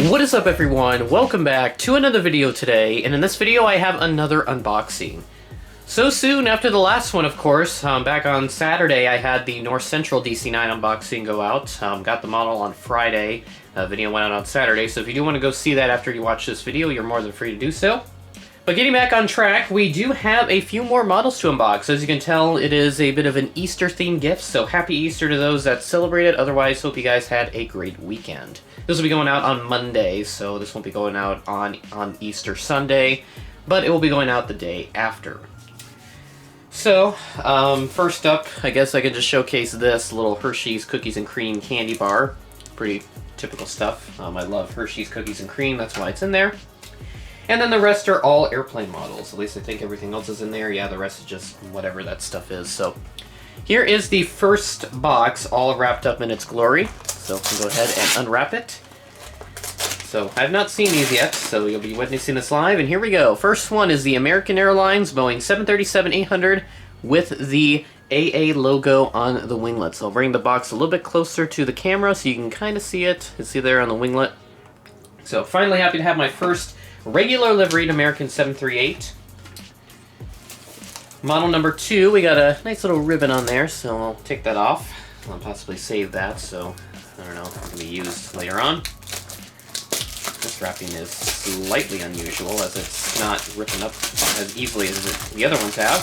What is up, everyone? Welcome back to another video today, and in this video I have another unboxing. So soon after the last one, of course, back on Saturday I had the North Central DC-9 unboxing go out. Got the model on Friday, video went out on Saturday, so if you do want to go see that after you watch this video, you're more than free to do so. But getting back on track, we do have a few more models to unbox. As you can tell, it is a bit of an Easter-themed gift, so happy Easter to those that celebrate it. Otherwise, hope you guys had a great weekend. This will be going out on Monday, so this won't be going out on Easter Sunday, but it will be going out the day after. So, first up, I guess I could just showcase this little Hershey's Cookies and Cream candy bar. Pretty typical stuff. I love Hershey's Cookies and Cream, that's why it's in there. And then the rest are all airplane models. At least I think everything else is in there. Yeah, the rest is just whatever that stuff is. So here is the first box, all wrapped up in its glory. So we'll go ahead and unwrap it. So I've not seen these yet, so you'll be witnessing this live. And here we go. First one is the American Airlines Boeing 737-800 with the AA logo on the winglets. I'll bring the box a little bit closer to the camera so you can kind of see it. You can see there on the winglet. So finally happy to have my first regular liveried American 738. Model number 2, we got a nice little ribbon on there, so I'll take that off. I'll possibly save that, so I don't know if it can be used later on. This wrapping is slightly unusual, as it's not ripping up as easily as the other ones have.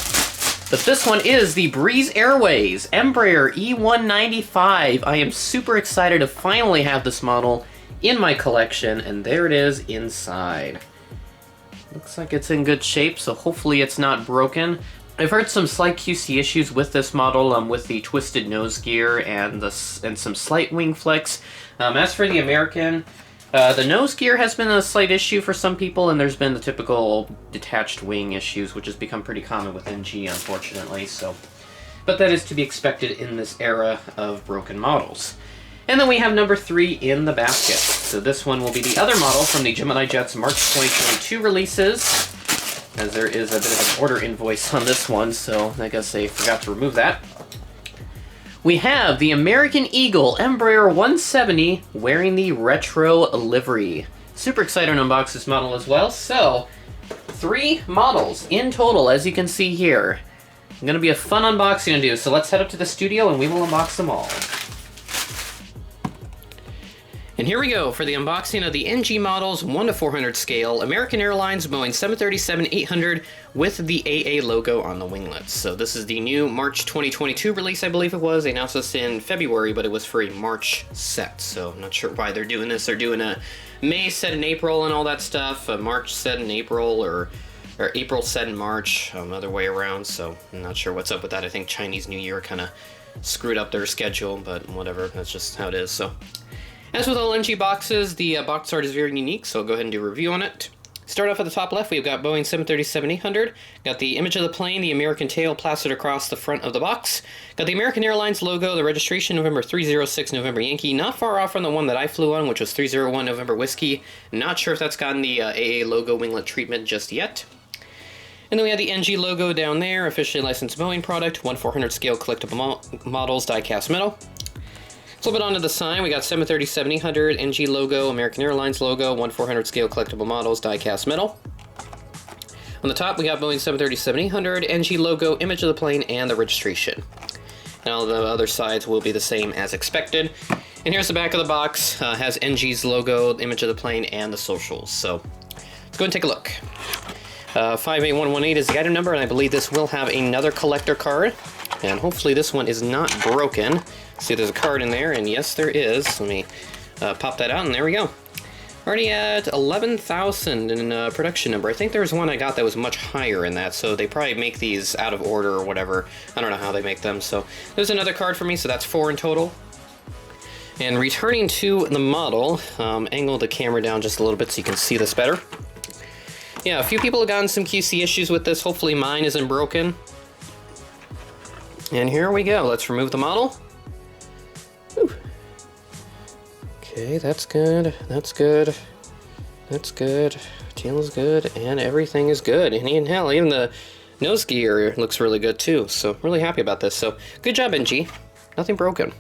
But this one is the Breeze Airways Embraer E195. I am super excited to finally have this model in my collection, and there it is inside. Looks like it's in good shape, so hopefully it's not broken. I've heard some slight QC issues with this model, with the twisted nose gear and some slight wing flicks. As for the American, the nose gear has been a slight issue for some people, and there's been the typical detached wing issues, which has become pretty common with NG, unfortunately. But that is to be expected in this era of broken models. And then we have number 3 in the basket. So this one will be the other model from the Gemini Jet's March 2022 releases, as there is a bit of an order invoice on this one, so I guess they forgot to remove that. We have the American Eagle Embraer 170 wearing the retro livery. Super excited to unbox this model as well. So, 3 models in total, as you can see here. It's going to be a fun unboxing to do, so let's head up to the studio and we will unbox them all. And here we go for the unboxing of the NG models 1 to 400 scale American Airlines Boeing 737-800 with the AA logo on the winglets. So this is the new March 2022 release, I believe it was. They announced this in February, but it was for a March set. So I'm not sure why they're doing this. They're doing a May set in April and all that stuff, a March set in April, or April set in March, other way around. So I'm not sure what's up with that. I think Chinese New Year kind of screwed up their schedule, but whatever. That's just how it is. So, as with all NG boxes, the box art is very unique, so I'll go ahead and do a review on it. Start off at the top left, we've got Boeing 737-800. Got the image of the plane, the American tail plastered across the front of the box. Got the American Airlines logo, the registration November 306 November Yankee, not far off from the one that I flew on, which was 301 November Whiskey. Not sure if that's gotten the AA logo winglet treatment just yet. And then we have the NG logo down there, officially licensed Boeing product, 1/400 scale collectible models, die-cast metal. Flip it onto the side, we got 737-800, NG logo, American Airlines logo, 1/400 scale collectible models, die-cast metal. On the top, we got Boeing 737-800, NG logo, image of the plane, and the registration. And all the other sides will be the same as expected. And here's the back of the box, has NG's logo, image of the plane, and the socials. So let's go and take a look. 58118 is the item number, and I believe this will have another collector card. And hopefully this one is not broken. See, there's a card in there, and yes, there is. Let me pop that out, and there we go. Already at 11,000 in production number. I think there was one I got that was much higher in that, so they probably make these out of order or whatever. I don't know how they make them, so there's another card for me, so that's 4 in total. And returning to the model, angle the camera down just a little bit so you can see this better. Yeah, a few people have gotten some QC issues with this. Hopefully mine isn't broken. And here we go. Let's remove the model. Whew. Okay, that's good. That's good. That's good. Tail is good, and everything is good. And hell, even the nose gear looks really good too. So really happy about this. So good job, NG. Nothing broken.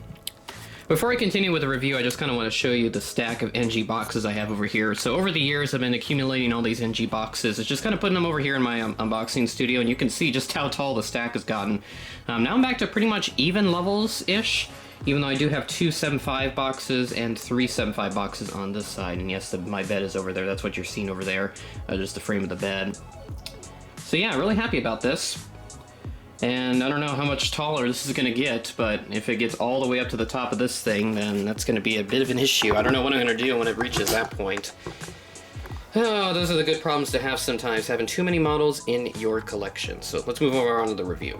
Before I continue with the review, I just kind of want to show you the stack of NG boxes I have over here. So over the years, I've been accumulating all these NG boxes. It's just kind of putting them over here in my unboxing studio, and you can see just how tall the stack has gotten. Now I'm back to pretty much even levels-ish, even though I do have 2 7.5 boxes and 3 7.5 boxes on this side. And yes, my bed is over there. That's what you're seeing over there, just the frame of the bed. So yeah, really happy about this. And I don't know how much taller this is going to get, but if it gets all the way up to the top of this thing, then that's going to be a bit of an issue. I don't know what I'm going to do when it reaches that point. Oh, those are the good problems to have sometimes, having too many models in your collection. So let's move over on to the review.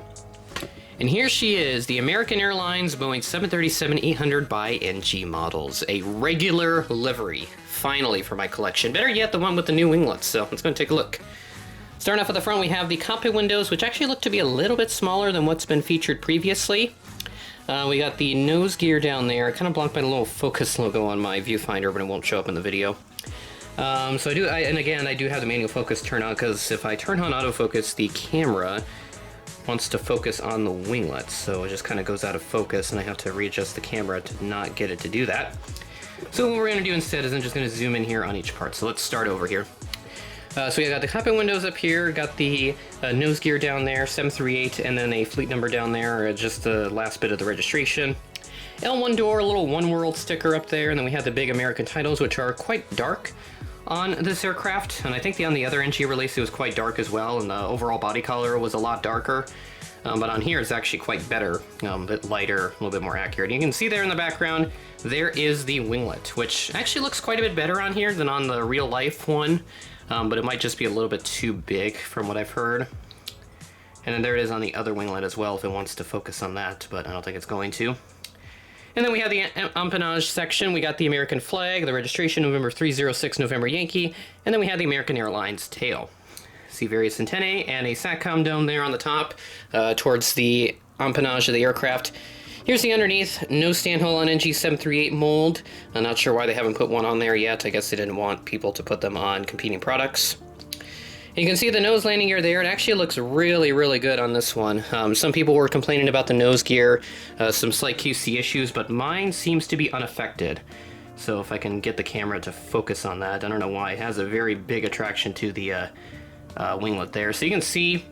And here she is, the American Airlines Boeing 737-800 by NG Models, a regular livery, finally, for my collection. Better yet, the one with the new winglets, so let's go and take a look. Starting off at the front, we have the cockpit windows, which actually look to be a little bit smaller than what's been featured previously. We got the nose gear down there, kind of blocked by the little focus logo on my viewfinder, but it won't show up in the video. So I do have the manual focus turned on, because if I turn on autofocus, the camera wants to focus on the winglets, so it just kind of goes out of focus, and I have to readjust the camera to not get it to do that. So what we're going to do instead is I'm just going to zoom in here on each part. So let's start over here. So we got the cockpit windows up here, got the nose gear down there, 738, and then a fleet number down there, just the last bit of the registration. L1 door, a little One World sticker up there, and then we have the big American titles, which are quite dark on this aircraft, and I think on the other NG release it was quite dark as well, and the overall body color was a lot darker. But on here it's actually quite better, a bit lighter, a little bit more accurate. You can see there in the background, there is the winglet, which actually looks quite a bit better on here than on the real life one. But it might just be a little bit too big from what I've heard. And then there it is on the other winglet as well if it wants to focus on that, but I don't think it's going to. And then we have the empennage section. We got the American flag, the registration, November 306, November Yankee, and then we have the American Airlines tail. See various antennae and a SATCOM dome there on the top towards the empennage of the aircraft. Here's the underneath, no stand hole on NG738 mold. I'm not sure why they haven't put one on there yet. I guess they didn't want people to put them on competing products. And you can see the nose landing gear there. It actually looks really, really good on this one. Some people were complaining about the nose gear, some slight QC issues, but mine seems to be unaffected. So if I can get the camera to focus on that, I don't know why. It has a very big attraction to the winglet there. So you can see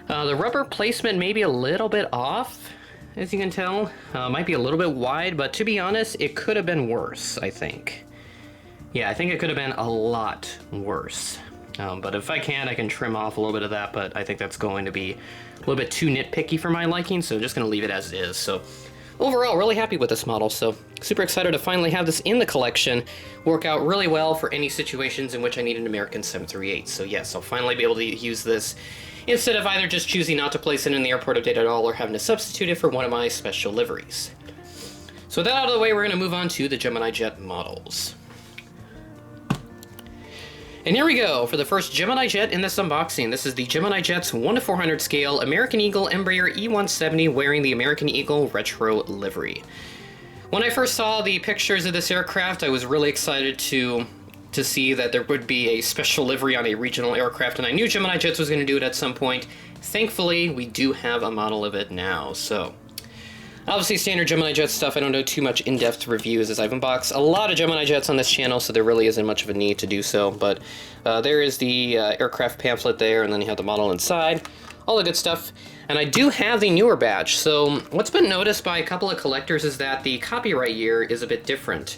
the rubber placement may be a little bit off. As you can tell, might be a little bit wide, but to be honest, it could have been worse, I think. Yeah, I think it could have been a lot worse. But if I can trim off a little bit of that, but I think that's going to be a little bit too nitpicky for my liking, so I'm just going to leave it as it is. So overall, really happy with this model, so super excited to finally have this in the collection. Work out really well for any situations in which I need an American 738. So yes, I'll finally be able to use this instead of either just choosing not to place it in the airport update at all or having to substitute it for one of my special liveries. So with that out of the way, we're going to move on to the Gemini Jet models. And here we go for the first Gemini Jet in this unboxing. This is the Gemini Jet's 1:400 scale American Eagle Embraer E170 wearing the American Eagle retro livery. When I first saw the pictures of this aircraft, I was really excited to see that there would be a special livery on a regional aircraft, and I knew Gemini Jets was going to do it at some point. Thankfully, we do have a model of it now, so obviously standard Gemini Jet stuff. I don't know too much in-depth reviews as I've unboxed a lot of Gemini Jets on this channel, so there really isn't much of a need to do so, but there is the aircraft pamphlet there, and then you have the model inside, all the good stuff. And I do have the newer batch, so what's been noticed by a couple of collectors is that the copyright year is a bit different.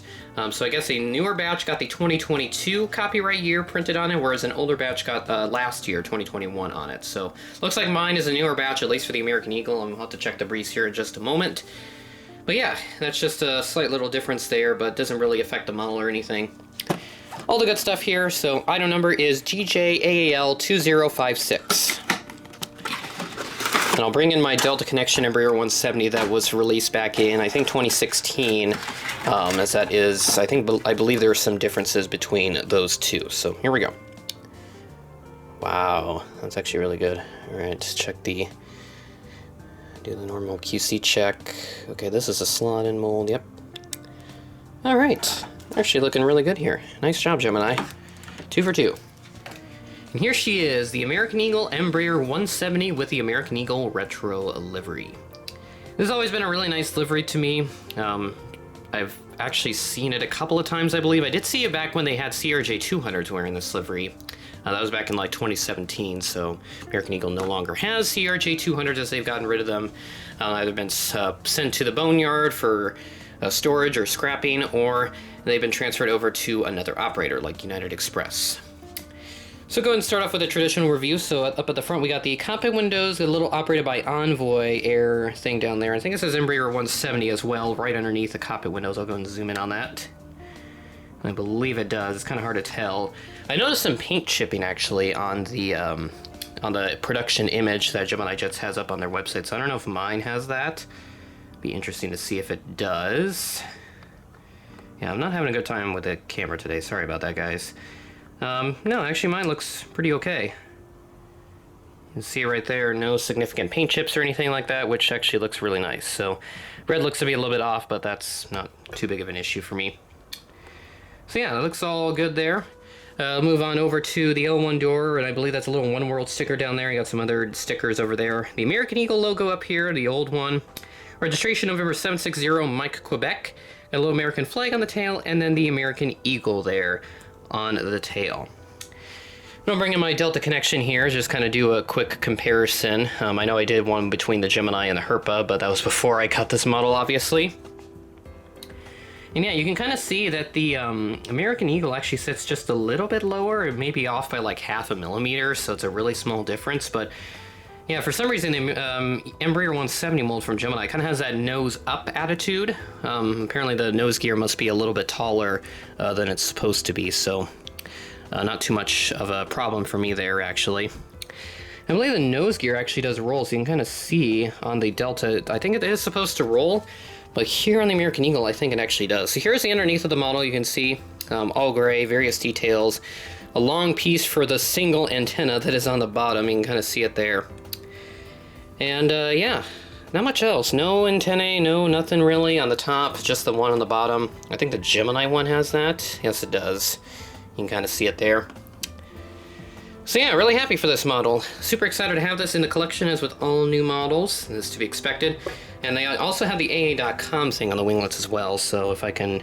So I guess a newer batch got the 2022 copyright year printed on it, whereas an older batch got last year, 2021, on it. So looks like mine is a newer batch, at least for the American Eagle, and we'll have to check the breeze here in just a moment. But yeah, that's just a slight little difference there, but doesn't really affect the model or anything. All the good stuff here, so item number is GJAAL2056. And I'll bring in my Delta Connection Embraer 170 that was released back in, I think, 2016, as that is, I believe there are some differences between those two. So here we go. Wow, that's actually really good. All right, check do the normal QC check. Okay, this is a slot-in mold, yep. All right, actually looking really good here. Nice job, Gemini. 2 for 2. And here she is, the American Eagle Embraer 170 with the American Eagle retro livery. This has always been a really nice livery to me. I've actually seen it a couple of times, I believe. I did see it back when they had CRJ-200s wearing this livery. That was back in like 2017, so American Eagle no longer has CRJ-200s as they've gotten rid of them. Either been sent to the boneyard for storage or scrapping, or they've been transferred over to another operator like United Express. So go ahead and start off with a traditional review. So up at the front we got the cockpit windows, a little operated by Envoy Air thing down there. I think it says Embraer 170 as well, right underneath the cockpit windows. I'll go and zoom in on that. I believe it does. It's kind of hard to tell. I noticed some paint chipping actually on the production image that Gemini Jets has up on their website. So I don't know if mine has that. Be interesting to see if it does. Yeah, I'm not having a good time with the camera today. Sorry about that, guys. No, actually mine looks pretty okay. You can see right there, no significant paint chips or anything like that, which actually looks really nice. So red looks to be a little bit off, but that's not too big of an issue for me. So yeah, it looks all good there. Move on over to the L1 door, and I believe that's a little One World sticker down there. You got some other stickers over there. The American Eagle logo up here, the old one. Registration November 760, Mike, Quebec. Got a little American flag on the tail, and then the American Eagle there on the tail. I'm bringing my Delta connection here, just kind of do a quick comparison. I know I did one between the Gemini and the Herpa, but that was before I got this model, obviously. And yeah, you can kind of see that the American Eagle actually sits just a little bit lower, maybe off by like 0.5 millimeter, so it's a really small difference. But yeah, for some reason, the Embraer 170 mold from Gemini kind of has that nose-up attitude. Apparently the nose gear must be a little bit taller than it's supposed to be, so not too much of a problem for me there, actually. I believe the nose gear actually does roll, so you can kind of see on the Delta, I think it is supposed to roll, but here on the American Eagle, I think it actually does. So here's the underneath of the model. You can see all gray, various details. A long piece for the single antenna that is on the bottom. You can kind of see it there. And yeah, not much else. No antennae, no nothing really on the top, just the one on the bottom. I think the Gemini one has that. Yes, it does. You can kind of see it there. So yeah, really happy for this model. Super excited to have this in the collection, as with all new models. This is to be expected. And they also have the AA.com thing on the winglets as well, so if I can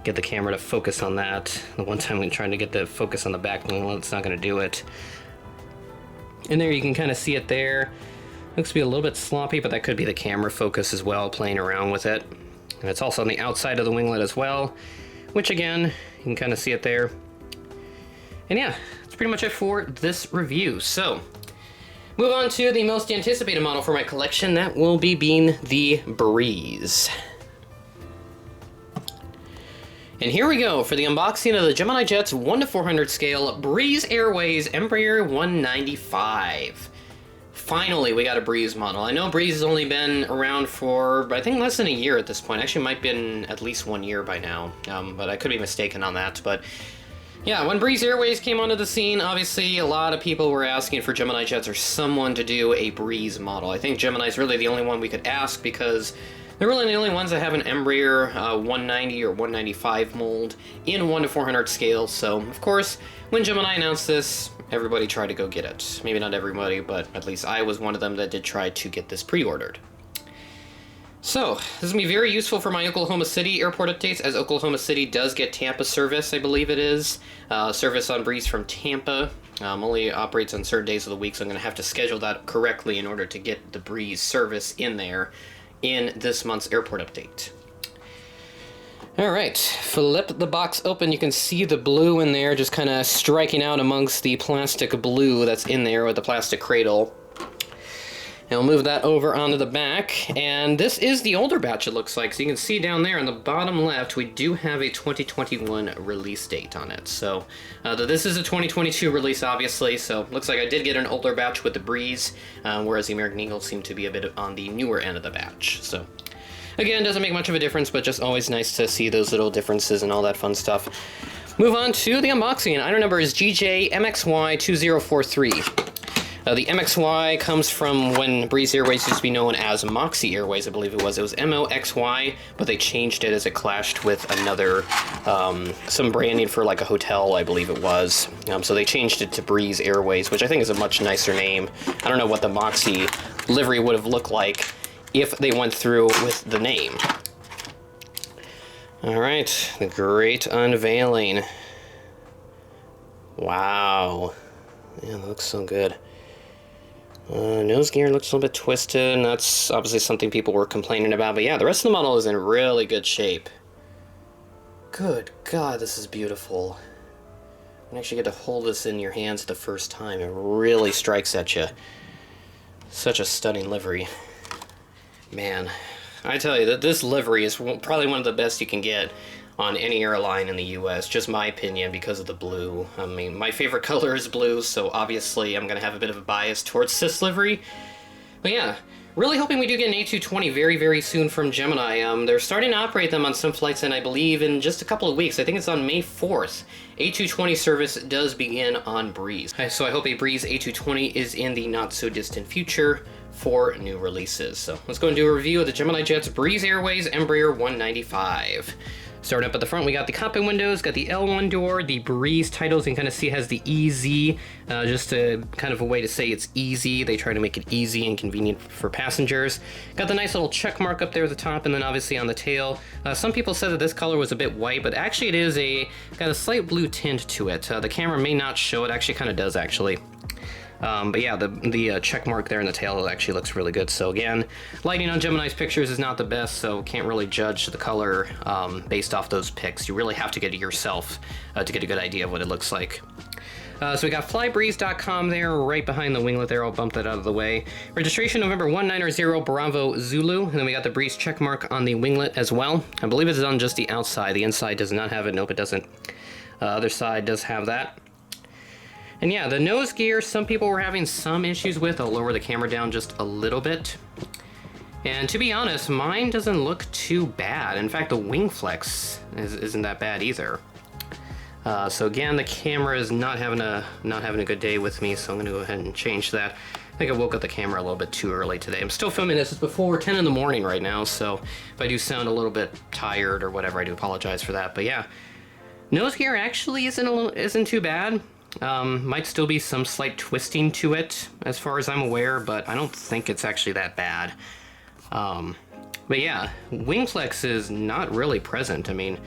get the camera to focus on that. The one time I'm trying to get the focus on the back winglet, it's not going to do it. And there you can kind of see it there. Looks to be a little bit sloppy, but that could be the camera focus as well, playing around with it. And it's also on the outside of the winglet as well, which again, you can kind of see it there. And yeah, that's pretty much it for this review. So, move on to the most anticipated model for my collection. That will be being the Breeze. And here we go for the unboxing of the Gemini Jets 1:400 scale Breeze Airways Embraer 195. Finally, we got a Breeze model. I know Breeze has only been around for, I think, less than a year at this point. Actually, might have been at least 1 year by now, but I could be mistaken on that. But yeah, when Breeze Airways came onto the scene, obviously a lot of people were asking for Gemini Jets or someone to do a Breeze model. I think Gemini's really the only one we could ask because they're really the only ones that have an Embraer 190 or 195 mold in 1:400 scale. So, of course, when Gemini announced this, everybody tried to go get it. Maybe not everybody, but at least I was one of them that did try to get this pre-ordered. So, this is going to be very useful for my Oklahoma City airport updates, as Oklahoma City does get Tampa service, I believe it is. Service on Breeze from Tampa. Only operates on certain days of the week, so I'm going to have to schedule that correctly in order to get the Breeze service in there in this month's airport update. Alright, flip the box open. You can see the blue in there just kind of striking out amongst the plastic blue that's in there with the plastic cradle. And we'll move that over onto the back, and this is the older batch, it looks like. So you can see down there on the bottom left, we do have a 2021 release date on it. So this is a 2022 release, obviously, so looks like I did get an older batch with the Breeze, whereas the American Eagle seemed to be a bit on the newer end of the batch. So again, doesn't make much of a difference, but just always nice to see those little differences and all that fun stuff. Move on to the unboxing. Item number is GJ-MXY2043. The MXY comes from when Breeze Airways used to be known as Moxie Airways, I believe it was. It was MOXY, but they changed it as it clashed with another, some branding for like a hotel, I believe it was. So they changed it to Breeze Airways, which I think is a much nicer name. I don't know what the Moxie livery would have looked like if they went through with the name. All right, the great unveiling. Wow. Yeah, that looks so good. Nose gear looks a little bit twisted, and that's obviously something people were complaining about. But yeah, the rest of the model is in really good shape. Good God, this is beautiful. You actually get to hold this in your hands the first time. It really strikes at you. Such a stunning livery. Man, I tell you that this livery is probably one of the best you can get on any airline in the US, just my opinion, because of the blue. I mean, my favorite color is blue, so obviously I'm going to have a bit of a bias towards this livery. But yeah, really hoping we do get an A220 very, very soon from Gemini. They're starting to operate them on some flights, and I believe in just a couple of weeks. I think it's on May 4th. A220 service does begin on Breeze. So I hope a Breeze A220 is in the not-so-distant future for new releases. So let's go and do a review of the Gemini Jet's Breeze Airways Embraer 195. Starting up at the front, we got the cockpit windows, got the L1 door, the Breeze titles. You can kind of see it has the EZ, just a kind of a way to say it's easy. They try to make it easy and convenient for passengers. Got the nice little check mark up there at the top, and then obviously on the tail. Some people said that this color was a bit white, but actually it is got a slight blue tint to it. The camera may not show it, actually kind of does actually. But yeah, the check mark there in the tail actually looks really good. So again, lighting on Gemini's pictures is not the best, so can't really judge the color based off those pics. You really have to get it yourself to get a good idea of what it looks like. So we got flybreeze.com there, right behind the winglet there. I'll bump that out of the way. Registration November 190 Bravo Zulu, and then we got the Breeze check mark on the winglet as well. I believe it's on just the outside. The inside does not have it. Nope, it doesn't. Other side does have that. And yeah, the nose gear, some people were having some issues with. I'll lower the camera down just a little bit. And to be honest, mine doesn't look too bad. In fact, the wing flex isn't that bad either. So again, the camera is not having a good day with me, so I'm gonna go ahead and change that. I think I woke up the camera a little bit too early today. I'm still filming this. It's before 10 in the morning right now, so if I do sound a little bit tired or whatever, I do apologize for that. But yeah, nose gear actually isn't too bad. Might still be some slight twisting to it as far as I'm aware, but I don't think it's actually that bad. But yeah, wing flex is not really present. I mean,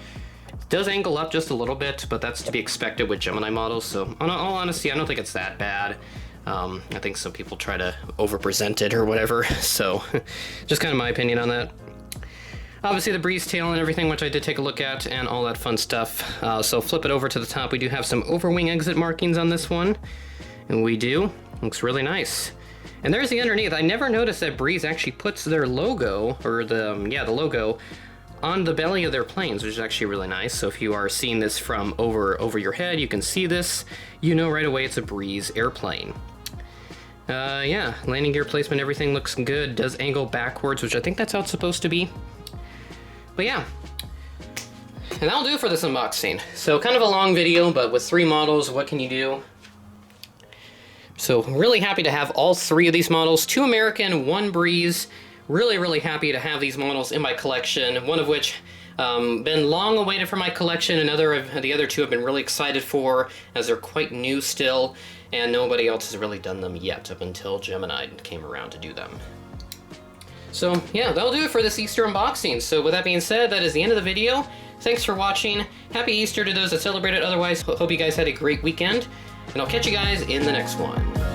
it does angle up just a little bit, but that's to be expected with Gemini models. So in all honesty, I don't think it's that bad. I think some people try to over-present it or whatever. So just kind of my opinion on that. Obviously the Breeze tail and everything, which I did take a look at, and all that fun stuff. So flip it over to the top. We do have some overwing exit markings on this one. And we do. Looks really nice. And there's the underneath. I never noticed that Breeze actually puts their logo, or the logo, on the belly of their planes, which is actually really nice. So if you are seeing this from over your head, you can see this. You know right away it's a Breeze airplane. Yeah, landing gear placement, everything looks good. Does angle backwards, which I think that's how it's supposed to be. But yeah, and that'll do for this unboxing. So kind of a long video, but with 3 models, what can you do? So really happy to have all 3 of these models, 2 American, 1 Breeze. Really, really happy to have these models in my collection, one of which been long awaited for my collection. The other 2 have been really excited for, as they're quite new still, and nobody else has really done them yet up until Gemini came around to do them. So yeah, that'll do it for this Easter unboxing. So with that being said, that is the end of the video. Thanks for watching. Happy Easter to those that celebrate it. Otherwise, hope you guys had a great weekend. And I'll catch you guys in the next one.